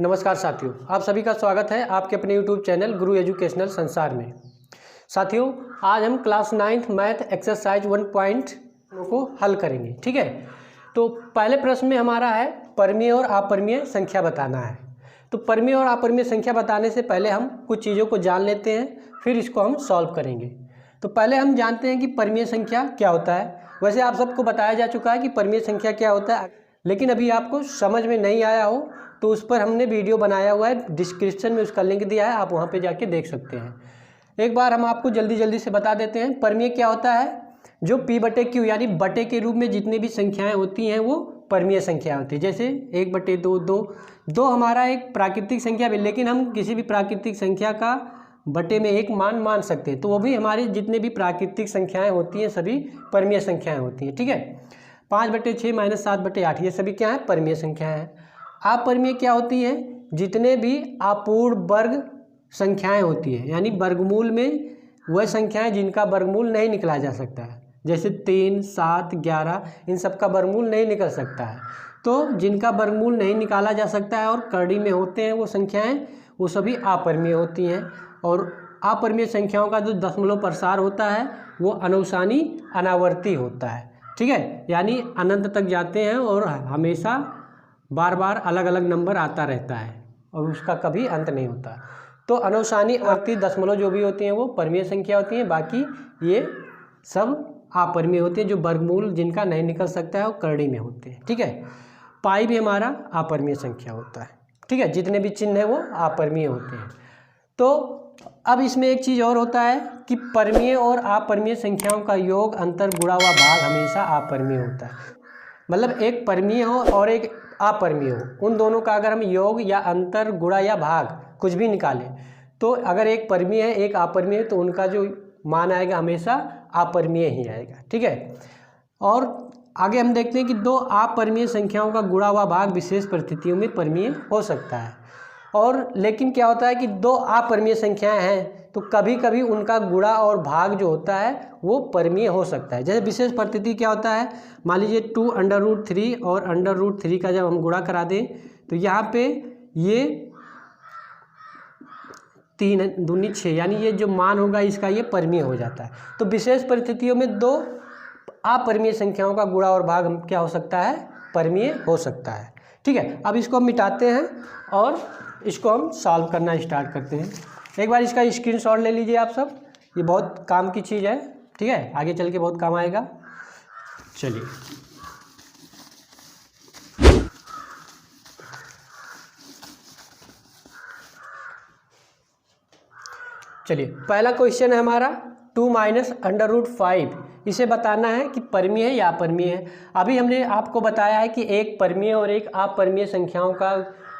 नमस्कार साथियों, आप सभी का स्वागत है आपके अपने YouTube चैनल गुरु एजुकेशनल संसार में। साथियों, आज हम क्लास 9th मैथ एक्सरसाइज 1 को हल करेंगे। ठीक है, तो पहले प्रश्न में हमारा है परमीय और अपरिमेय संख्या बताना है। तो परमीय और अपरिमेय संख्या बताने से पहले हम कुछ चीज़ों को जान लेते हैं, फिर इसको हम सॉल्व करेंगे। तो पहले हम जानते हैं कि परमीय संख्या क्या होता है। वैसे आप सबको बताया जा चुका है कि परमीय संख्या क्या होता है, लेकिन अभी आपको समझ में नहीं आया हो तो उस पर हमने वीडियो बनाया हुआ है, डिस्क्रिप्शन में उसका लिंक दिया है, आप वहाँ पे जाके देख सकते हैं। एक बार हम आपको जल्दी से बता देते हैं परमीय क्या होता है। जो P/Q यानी बटे के रूप में जितने भी संख्याएं होती हैं वो परमीय संख्या होती है। जैसे 1/2, 2 हमारा एक प्राकृतिक संख्या भी, लेकिन हम किसी भी प्राकृतिक संख्या का बटे में एक मान सकते हैं, तो वो भी हमारी जितने भी प्राकृतिक संख्याएं होती हैं सभी परमीय संख्याएं होती हैं। ठीक है, 5/6 - 7/8 ये सभी क्या है, परमीय संख्याएं हैं। अपरिमेय क्या होती है, जितने भी अपूर्ण वर्ग संख्याएं होती है, यानी वर्गमूल में वह संख्याएं जिनका वर्गमूल नहीं निकला जा सकता है, जैसे 3, 7, 11 इन सब का वर्गमूल नहीं निकल सकता है। तो जिनका वर्गमूल नहीं निकाला जा सकता है और करड़ी में होते हैं वो संख्याएं, वो सभी अपरिमेय होती हैं। और अपरिमेय संख्याओं का जो दशमलव प्रसार होता है वो अनुसानी अनावर्ती होता है। ठीक है, यानी अनंत तक जाते हैं और हमेशा बार बार अलग अलग नंबर आता रहता है और उसका कभी अंत नहीं होता। तो अनुसानी आवर्ती दशमलव जो भी होती हैं वो परमीय संख्या होती हैं, बाकी ये सब अपरिमेय होते हैं, जो वर्गमूल जिनका नहीं निकल सकता है वो करड़ी में होते हैं। ठीक है, पाई भी हमारा अपरिमेय संख्या होता है। ठीक है, जितने भी चिन्ह हैं वो अपरिमेय होते हैं। तो अब इसमें एक चीज़ और होता है कि परमीय और अपरिमेय संख्याओं का योग, अंतर, गुणा व भाग हमेशा अपरिमेय होता है। मतलब एक परमीय हो और एक अपरिमेय हो, उन दोनों का अगर हम योग या अंतर, गुणा या भाग कुछ भी निकालें, तो अगर एक परमीय है एक अपरिमेय है तो उनका जो मान आएगा हमेशा अपरिमेय ही आएगा। ठीक है, और आगे हम देखते हैं कि दो अपरिमेय संख्याओं का गुणा व भाग विशेष परिस्थितियों में परमीय हो सकता है। और लेकिन क्या होता है कि दो अपरिमेय संख्याएं हैं तो कभी कभी उनका गुणा और भाग जो होता है वो परमीय हो सकता है। जैसे विशेष परिस्थिति क्या होता है, मान लीजिए 2√3 और √3 का जब हम गुणा करा दें तो यहाँ पे ये 3 दूनी 6, यानी ये जो मान होगा इसका ये परमीय हो जाता है। तो विशेष परिस्थितियों में दो अपरिमेय संख्याओं का गुणा और भाग क्या हो सकता है, परमीय हो सकता है। ठीक है, अब इसको हम मिटाते हैं और इसको हम सॉल्व करना स्टार्ट करते हैं। एक बार इसका स्क्रीनशॉट ले लीजिए आप सब, ये बहुत काम की चीज़ है। ठीक है, आगे चल के बहुत काम आएगा। चलिए पहला क्वेश्चन है हमारा 2 - √5। इसे बताना है कि परमीय है या अपरिमेय है। अभी हमने आपको बताया है कि एक परमीय और एक अपरिमेय संख्याओं का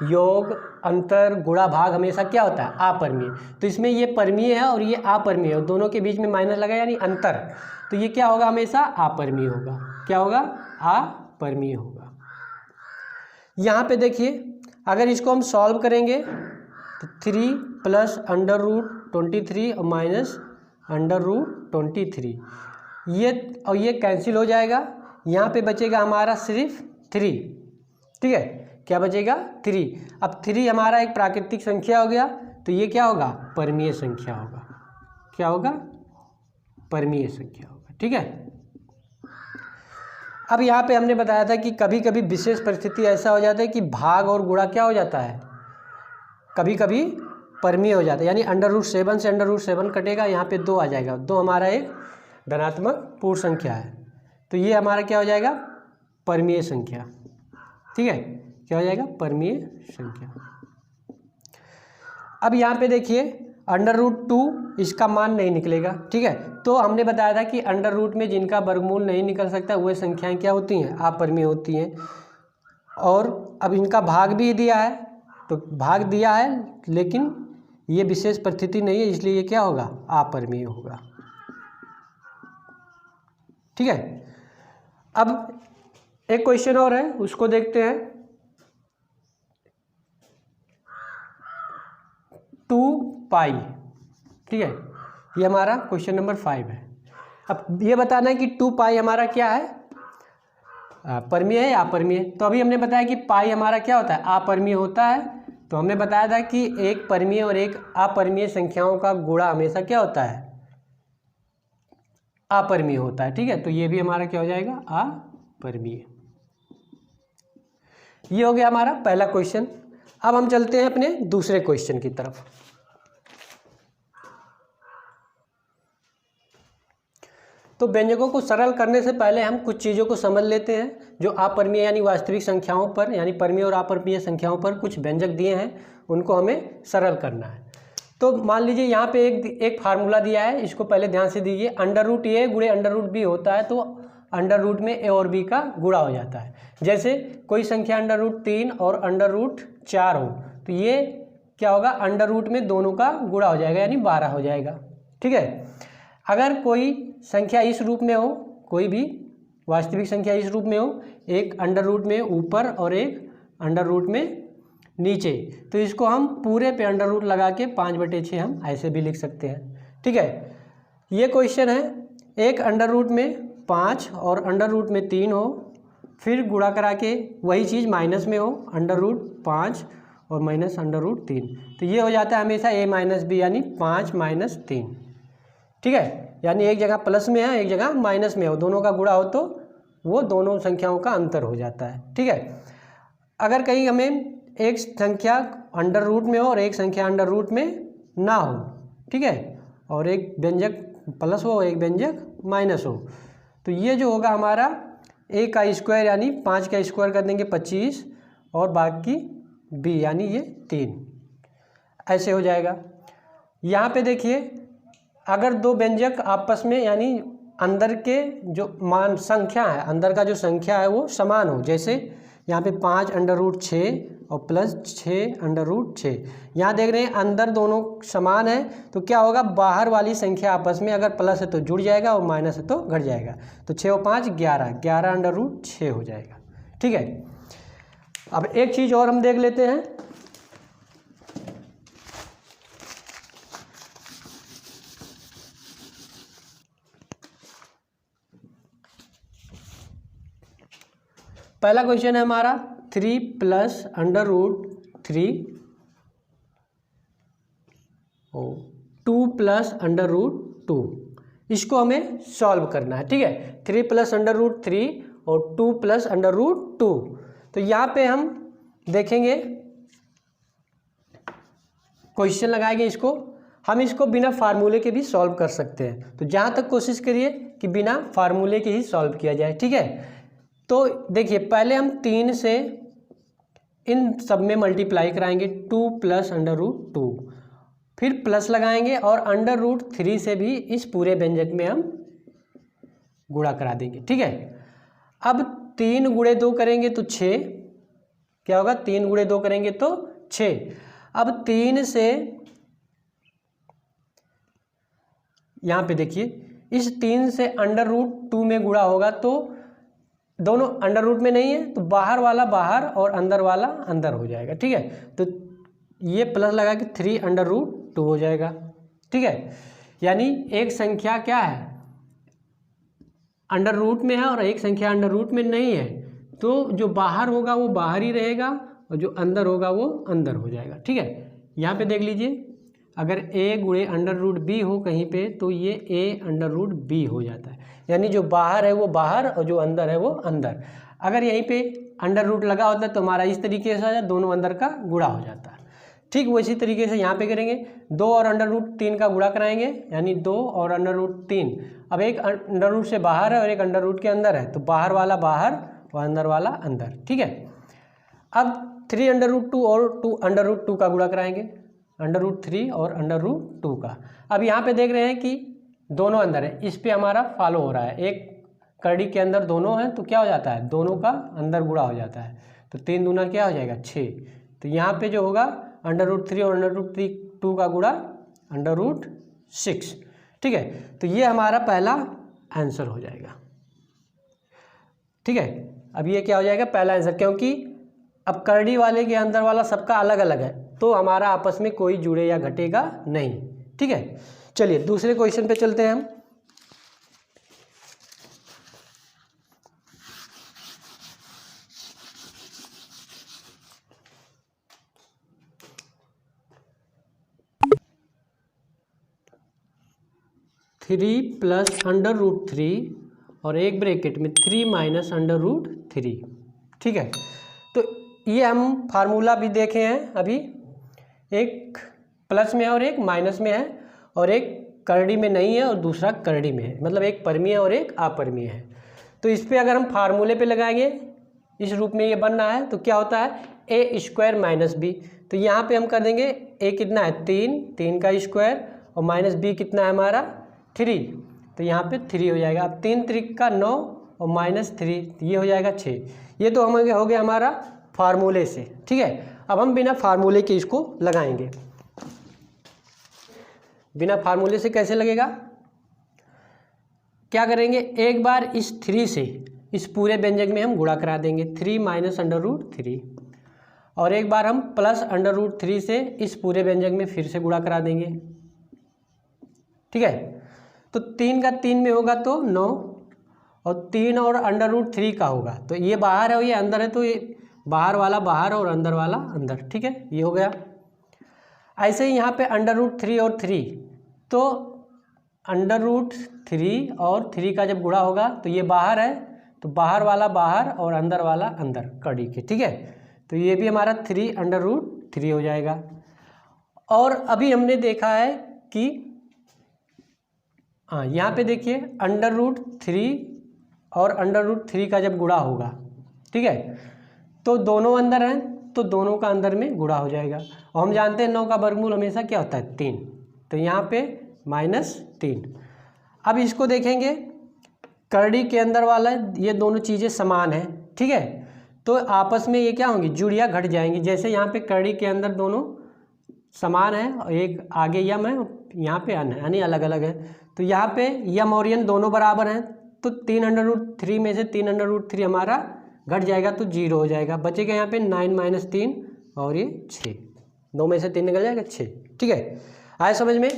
योग, अंतर, गुणा, भाग हमेशा क्या होता है, अपरिमेय। तो इसमें ये परमीय है और ये अपरिमेय है, दोनों के बीच में माइनस लगा यानी अंतर, तो ये क्या होगा, हमेशा अपरिमेय होगा। क्या होगा, अपरिमेय होगा। यहाँ पे देखिए अगर इसको हम सॉल्व करेंगे तो 3 + √23 और -√23 ये और ये कैंसिल हो जाएगा। यहाँ पे बचेगा हमारा सिर्फ 3। ठीक है, क्या बचेगा, 3। अब 3 हमारा एक प्राकृतिक संख्या हो गया, तो ये क्या होगा, परमीय संख्या होगा। क्या होगा, परमीय संख्या होगा। ठीक है, अब यहाँ पे हमने बताया था कि कभी कभी विशेष परिस्थिति ऐसा हो जाता है कि भाग और गुणा क्या हो जाता है, कभी कभी परमीय हो जाता है, यानी √7 से √7 कटेगा, यहाँ पे 2 आ जाएगा। 2 हमारा एक धनात्मक पूर्ण संख्या है, तो ये हमारा क्या हो जाएगा, परमीय संख्या। ठीक है, क्या हो जाएगा, परमीय संख्या। अब यहाँ पे देखिए √2 इसका मान नहीं निकलेगा। ठीक है, तो हमने बताया था कि अंडर रूट में जिनका वर्गमूल नहीं निकल सकता वह संख्याएं क्या होती हैं, अपरिमेय होती हैं। और अब इनका भाग भी दिया है, तो भाग दिया है लेकिन ये विशेष परिस्थिति नहीं है, इसलिए ये क्या होगा, अपरिमेय होगा। ठीक है, अब एक क्वेश्चन और है उसको देखते हैं। 2π। ठीक है, ये हमारा क्वेश्चन नंबर 5 है। अब ये बताना है कि 2π हमारा क्या है, परमीय है या अपरिमेय। तो अभी हमने बताया कि पाई हमारा क्या होता है, अपरिमेय होता है। तो हमने बताया था कि एक परिमेय और एक अपरिमेय संख्याओं का गुणा हमेशा क्या होता है, अपरिमेय होता है। ठीक है, तो ये भी हमारा क्या हो जाएगा, अपरिमेय। ये हो गया हमारा पहला क्वेश्चन। अब हम चलते हैं अपने दूसरे क्वेश्चन की तरफ। तो व्यंजकों को सरल करने से पहले हम कुछ चीज़ों को समझ लेते हैं। जो अपरिमेय यानी वास्तविक संख्याओं पर, यानी परिमेय और अपरिमेय संख्याओं पर कुछ व्यंजक दिए हैं, उनको हमें सरल करना है। तो मान लीजिए यहाँ पे एक फार्मूला दिया है, इसको पहले ध्यान से दीजिए। √a गुणे √b होता है, तो अंडर रूट में a और b का गुणा हो जाता है। जैसे कोई संख्या √3 और √4 हो, तो ये क्या होगा, अंडर रूट में दोनों का गुणा हो जाएगा, यानी 12 हो जाएगा। ठीक है, अगर कोई संख्या इस रूप में हो, कोई भी वास्तविक संख्या इस रूप में हो, एक अंडर रूट में ऊपर और एक अंडर रूट में नीचे, तो इसको हम पूरे पे अंडर रूट लगा के 5/6 हम ऐसे भी लिख सकते हैं। ठीक है, ये क्वेश्चन है, एक अंडर रूट में 5 और अंडर रूट में 3 हो, फिर गुणा करा के वही चीज़ माइनस में हो, √5 और माइनस √3, तो ये हो जाता है हमेशा a - b यानी 5 - 3। ठीक है, यानी एक जगह प्लस में है, एक जगह माइनस में हो, दोनों का गुणा हो तो वो दोनों संख्याओं का अंतर हो जाता है। ठीक है, अगर कहीं हमें एक संख्या अंडर रूट में हो और एक संख्या अंडर रूट में ना हो, ठीक है, और एक व्यंजक प्लस हो, एक व्यंजक माइनस हो, तो ये जो होगा हमारा a का स्क्वायर यानी 5 का स्क्वायर कर देंगे 25, और बाकी b यानी ये 3, ऐसे हो जाएगा। यहाँ पे देखिए, अगर दो व्यंजक आपस में यानी अंदर के जो मान संख्या है, अंदर का जो संख्या है वो समान हो, जैसे यहाँ पे 5 √6 और प्लस 6 √6, यहाँ देख रहे हैं अंदर दोनों समान है, तो क्या होगा, बाहर वाली संख्या आपस में अगर प्लस है तो जुड़ जाएगा और माइनस है तो घट जाएगा, तो 6 और 5 11, 11 √6 हो जाएगा। ठीक है, अब एक चीज़ और हम देख लेते हैं। पहला क्वेश्चन है हमारा 3 + √3 और 2 + √2, इसको हमें सॉल्व करना है। ठीक है, 3 + √3 और 2 + √2, तो यहाँ पे हम देखेंगे, क्वेश्चन लगाएंगे इसको, हम इसको बिना फार्मूले के भी सॉल्व कर सकते हैं। तो जहाँ तक कोशिश करिए कि बिना फार्मूले के ही सॉल्व किया जाए। ठीक है, तो देखिए पहले हम 3 से इन सब में मल्टीप्लाई कराएंगे, 2 + √2, फिर प्लस लगाएंगे और √3 से भी इस पूरे व्यंजक में हम गुणा करा देंगे। ठीक है, अब 3 × 2 करेंगे तो 6, क्या होगा, 3 × 2 करेंगे तो 6। अब 3 से यहाँ पे देखिए, इस 3 से √2 में गुणा होगा तो दोनों अंडर रूट में नहीं है, तो बाहर वाला बाहर और अंदर वाला अंदर हो जाएगा। ठीक है, तो ये प्लस लगा के 3 √2 हो जाएगा। ठीक है, यानी एक संख्या क्या है, अंडर रूट में है और एक संख्या अंडर रूट में नहीं है, तो जो बाहर होगा वो बाहर ही रहेगा और जो अंदर होगा वो अंदर हो जाएगा। ठीक है, यहाँ पे देख लीजिए, अगर a × √b हो कहीं पे, तो ये a √b हो जाता है, यानी जो बाहर है वो बाहर और जो अंदर है वो अंदर। अगर यहीं पे अंडर रूट लगा होता है तो हमारा इस तरीके से आ जाता, दोनों अंदर का गुणा हो जाता है। ठीक वैसी तरीके से यहाँ पे करेंगे, 2 और √3 का गुणा कराएंगे, यानी 2 और √3। अब एक अंडर रूट से बाहर है और एक अंडर रूट के अंदर है, तो बाहर वाला बाहर और अंदर वाला अंदर। ठीक है, अब 3 √2 और 2 √2 का गुणा कराएंगे, √3 और √2 का। अब यहाँ पे देख रहे हैं कि दोनों अंदर है, इस पे हमारा फॉलो हो रहा है, एक कड़ी के अंदर दोनों हैं तो क्या हो जाता है, दोनों का अंदर गुणा हो जाता है, तो 3 दूना क्या हो जाएगा 6। तो यहाँ पे जो होगा √3 और √2 का गुणा √6। ठीक है, तो ये हमारा पहला आंसर हो जाएगा। ठीक है, अब ये क्या हो जाएगा, पहला आंसर, क्योंकि अब करड़ी वाले के अंदर वाला सबका अलग अलग है, तो हमारा आपस में कोई जुड़े या घटेगा नहीं। ठीक है, चलिए दूसरे क्वेश्चन पे चलते हैं हम। 3 प्लस अंडर रूट 3 और एक ब्रैकेट में 3 माइनस अंडर रूट 3। ठीक है, तो ये हम फार्मूला भी देखे हैं अभी, एक प्लस में है और एक माइनस में है, और एक करड़ी में नहीं है और दूसरा करड़ी में है, मतलब एक परमीय और एक अपरमीय है। तो इस पर अगर हम फार्मूले पे लगाएंगे, इस रूप में ये बन रहा है, तो क्या होता है ए स्क्वायर माइनस बी। तो यहाँ पे हम कर देंगे ए कितना है 3 का स्क्वायर, और माइनस बी कितना है हमारा 3, तो यहाँ पे 3 हो जाएगा। अब 3 त्रिक का 9 और माइनस 3, ये हो जाएगा 6। ये तो हमें हो गया हमारा फार्मूले से। ठीक है, अब हम बिना फार्मूले के इसको लगाएंगे। बिना फार्मूले से कैसे लगेगा, क्या करेंगे, एक बार इस 3 से इस पूरे व्यंजक में हम गुणा करा देंगे 3 माइनस अंडर रूट 3, और एक बार हम प्लस अंडर रूट 3 से इस पूरे व्यंजक में फिर से गुणा करा देंगे। ठीक है, तो 3 का 3 में होगा तो 9, और 3 और अंडर रूट 3 का होगा, तो ये बाहर है और ये अंदर है, तो ये बाहर वाला बाहर और अंदर वाला अंदर। ठीक है, ये हो गया। ऐसे ही यहाँ पे अंडर रूट 3 और 3, तो अंडर रूट 3 और 3 का जब गुणा होगा तो ये बाहर है, तो बाहर वाला बाहर और अंदर वाला अंदर कड़ी के। ठीक है, तो ये भी हमारा 3 अंडर रूट 3 हो जाएगा। और अभी हमने देखा है कि हाँ, यहाँ पे देखिए अंडर रूट 3 और अंडर रूट 3 का जब गुणा होगा, ठीक है, तो दोनों अंदर हैं, तो दोनों का अंदर में गुणा हो जाएगा। और हम जानते हैं 9 का वर्गमूल हमेशा क्या होता है 3, तो यहाँ पे -3। अब इसको देखेंगे, करड़ी के अंदर वाला ये दोनों चीज़ें समान हैं। ठीक है, तो आपस में ये क्या होंगी, जुड़ियाँ घट जाएंगी। जैसे यहाँ पे करड़ी के अंदर दोनों समान है और एक आगे यम है, यहाँ पे अन है, यानी अलग अलग है। तो यहाँ पे यम और यन दोनों बराबर हैं, तो 3 अंडर रूट 3 में से 3 अंडर रूट 3 हमारा घट जाएगा, तो 0 हो जाएगा। बचेगा यहाँ पे 9 माइनस 3 और ये 6, 2 में से 3 निकल जाएगा 6। ठीक है, आए समझ में।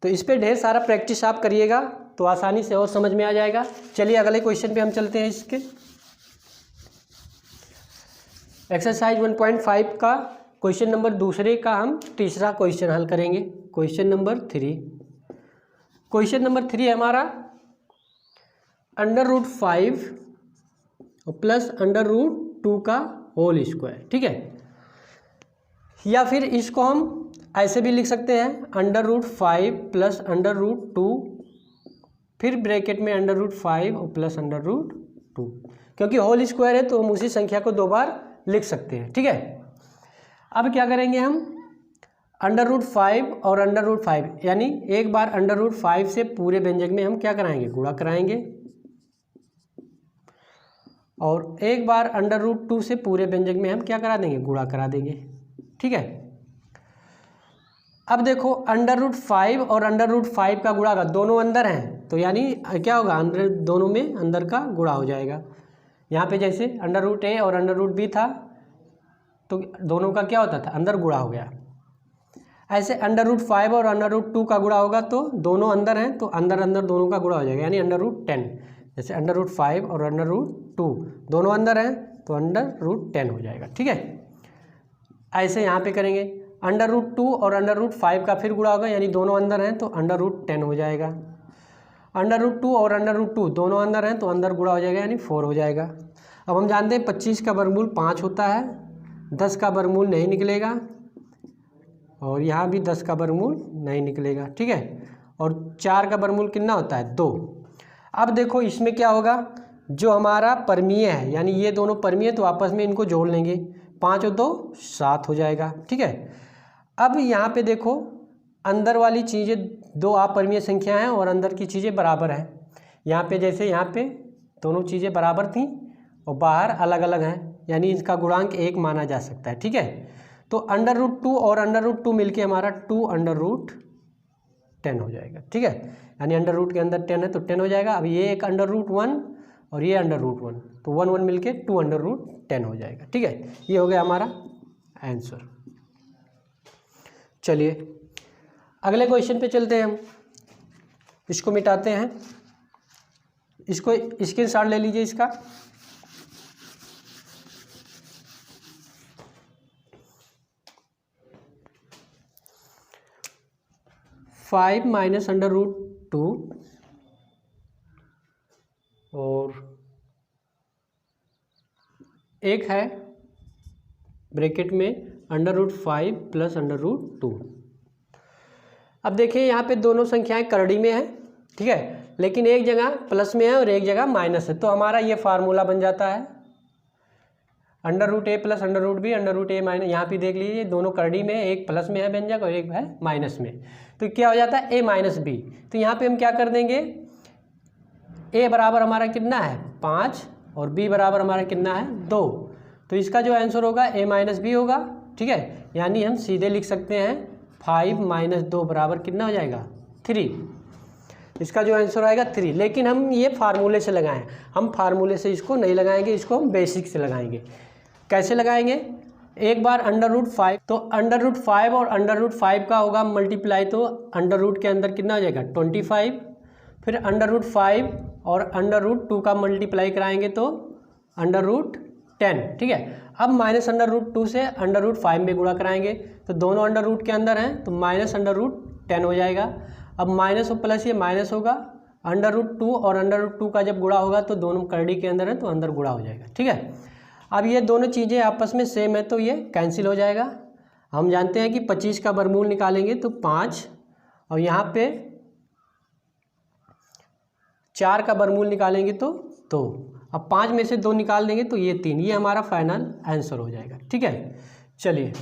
तो इस पर ढेर सारा प्रैक्टिस आप करिएगा तो आसानी से और समझ में आ जाएगा। चलिए अगले क्वेश्चन पे हम चलते हैं। इसके एक्सरसाइज 1.5 का क्वेश्चन नंबर दूसरे का हम तीसरा क्वेश्चन हल करेंगे। क्वेश्चन नंबर 3, क्वेश्चन नंबर 3 है हमारा अंडर रूट 5 और प्लस अंडर रूट 2 का होल स्क्वायर। ठीक है, या फिर इसको हम ऐसे भी लिख सकते हैं under root 5 plus under root 2, फिर ब्रैकेट में अंडर रूट 5 और प्लस अंडर रूट 2, क्योंकि होल स्क्वायर है तो हम उसी संख्या को 2 बार लिख सकते हैं। ठीक है, अब क्या करेंगे हम, अंडर रूट 5 और अंडर रूट 5, यानी एक बार अंडर रूट 5 से पूरे व्यंजक में हम क्या कराएंगे, गुणा कराएंगे, और एक बार अंडर रूट 2 से पूरे व्यंजक में हम क्या करा देंगे, गुणा करा देंगे। ठीक है, अब देखो अंडर रूट 5 और अंडर रूट 5 का गुणा का दोनों अंदर हैं, तो यानी क्या होगा, अंदर दोनों में अंदर का गुणा हो जाएगा। यहाँ पे जैसे अंडर रूट ए और अंडर रूट बी था, तो दोनों का क्या होता था, अंदर गुणा हो गया। ऐसे अंडर रूट 5 और अंडर रूट 2 का गुणा होगा, तो दोनों अंदर हैं, तो अंदर अंदर दोनों का गुणा हो जाएगा, यानी अंडर रूट 10। जैसे अंडर रूट 5 और अंडर रूट 2 दोनों अंदर हैं, तो अंडर रूट 10 हो जाएगा। ठीक है, ऐसे यहाँ पे करेंगे, अंडर रूट 2 और अंडर रूट 5 का फिर गुणा होगा, यानी दोनों अंदर हैं, तो अंडर रूट 10 हो जाएगा। अंडर रूट 2 और अंडर रूट 2 दोनों अंदर हैं, तो अंदर गुणा हो जाएगा, यानी 4 हो जाएगा। अब हम जानते हैं 25 का वर्गमूल 5 होता है, 10 का वर्गमूल नहीं निकलेगा, और यहाँ भी 10 का वर्गमूल नहीं निकलेगा। ठीक है, और 4 का वर्गमूल कितना होता है, 2। अब देखो इसमें क्या होगा, जो हमारा परमीय है, यानी ये दोनों परमीय, तो आपस में इनको जोड़ लेंगे, 5 और 2 7 हो जाएगा। ठीक है, अब यहाँ पे देखो अंदर वाली चीज़ें 2 अपरिमेय संख्या हैं और अंदर की चीज़ें बराबर हैं। यहाँ पे जैसे यहाँ पे दोनों चीज़ें बराबर थीं और बाहर अलग अलग हैं, यानी इसका गुणांक 1 माना जा सकता है। ठीक है, तो अंडर रूट 2 और अंडर रूट 2 मिलके हमारा 2 अंडर रूट 10 हो जाएगा। ठीक है, यानी अंडर रूट के अंदर 10 है तो 10 हो जाएगा। अब ये एक अंडर रूट 1 और ये अंडर रूट 1, तो 1 1 मिलके 2 अंडर रूट 10 हो जाएगा। ठीक है, ये हो गया हमारा आंसर। चलिए अगले क्वेश्चन पे चलते हैं हम, इसको मिटाते हैं, इसको स्क्रीनशॉट ले लीजिए इसका। फाइव माइनस अंडर रूट 2 और एक है ब्रैकेट में √5 प्लस √2। अब देखिए यहाँ पे दोनों संख्याएं करड़ी में हैं, ठीक है, लेकिन एक जगह प्लस में है और एक जगह माइनस है, तो हमारा ये फार्मूला बन जाता है √a plus √b √a minus. यहाँ पे देख लीजिए दोनों करड़ी में, एक प्लस में है व्यंजक और एक है माइनस में, तो क्या हो जाता है a माइनस बी। तो यहाँ पे हम क्या कर देंगे, a बराबर हमारा कितना है 5 और b बराबर हमारा कितना है 2, तो इसका जो आंसर होगा a माइनस बी होगा, ठीक है। यानी हम सीधे लिख सकते हैं 5 माइनस 2 बराबर कितना हो जाएगा 3, इसका जो आंसर आएगा 3। लेकिन हम ये फार्मूले से लगाएं, हम फार्मूले से इसको नहीं लगाएंगे, इसको हम बेसिक से लगाएंगे। कैसे लगाएंगे, एक बार √5, तो √5 और √5 का होगा मल्टीप्लाई, तो √ के अंदर कितना हो जाएगा 25, फिर √5 और √2 का मल्टीप्लाई कराएंगे तो √10, ठीक है। अब माइनस √2 से √5 में गुणा कराएंगे, तो दोनों √ के अंदर हैं तो माइनस √10 हो जाएगा। अब माइनस और प्लस ये माइनस होगा, √2 और √2 का जब गुणा होगा तो दोनों करड़ी के अंदर है तो अंदर गुणा हो जाएगा, ठीक है। अब ये दोनों चीज़ें आपस में सेम है तो ये कैंसिल हो जाएगा। हम जानते हैं कि 25 का वर्गमूल निकालेंगे तो 5 और यहाँ पे 4 का वर्गमूल निकालेंगे तो 2। अब 5 में से 2 निकाल देंगे तो ये 3, ये हमारा फाइनल आंसर हो जाएगा, ठीक है। चलिए